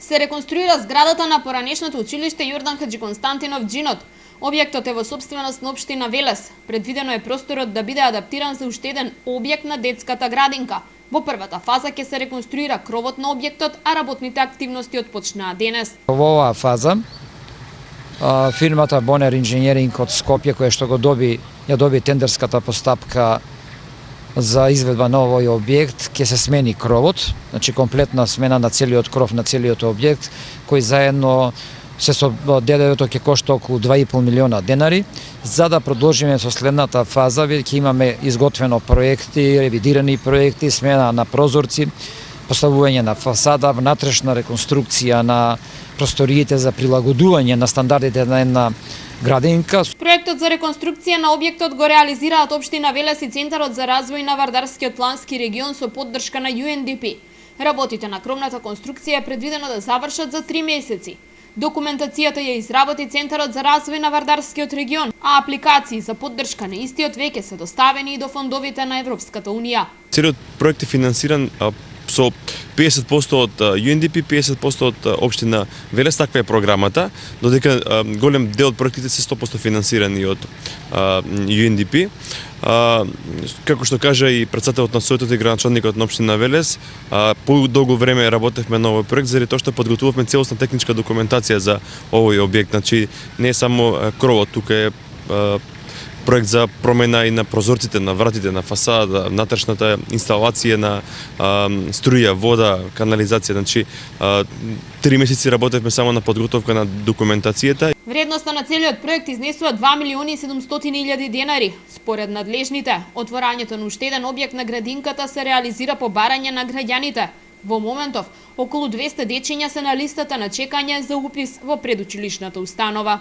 Се реконструира зградата на поранешното училиште Јордан Хаџиконстантинов Џинот. Објектот е во сопственост на општина Велес. Предвидено е просторот да биде адаптиран за уште еден објект на детската градинка. Во првата фаза ќе се реконструира кровот на објектот, а работните активности отпочнаа денес. Во оваа фаза фирмата Бонер Инженеринг од Скопје, која што ја доби тендерската постапка за изведба на овој објект, ќе се смени кровот, значи комплетна смена на целиот кров на целиот објект, кој заедно се со ДДВ-то ќе кошта околу 2,5 милиона денари. За да продолжиме со следната фаза, ќе имаме изготвено проекти, ревидирани проекти, смена на прозорци, поставување на фасада, внатрешна реконструкција на просториите за прилагодување на стандардите на една градинка. Проектот за реконструкција на објектот го реализираат општина Велес и Центарот за развој на Вардарскиот плански регион со поддршка на UNDP. Работите на кровната конструкција е предвидено да завршат за 3 месеци. Документацијата ја изработи Центарот за развој на Вардарскиот регион, а апликации за поддршка на истиот веќе се доставени и до фондовите на Европската унија. Целиот проект е финансиран со 50% од UNDP, 50% од општина Велес, таква е програмата, додека голем дел од проектите се 100% финансирани од UNDP. Како што кажа и претседателот на Советот и градоначалникот на општина Велес, подолго време работевме на овој проект заради тоа што подготвувавме целосна техничка документација за овој објект. Значи не е само кровот, тука е проект за промена и на прозорците, на вратите, на фасада, внатрешната инсталација на струја, вода, канализација. Значи 3 месеци работевме само на подготовка на документацијата. Вредноста на целиот проект изнесува 2.700.000 денари. Според надлежните, отворањето на уште еден објект на градинката се реализира по барање на граѓаните. Во моментов, околу 200 дечиња се на листата на чекање за упис во предучилишната установа.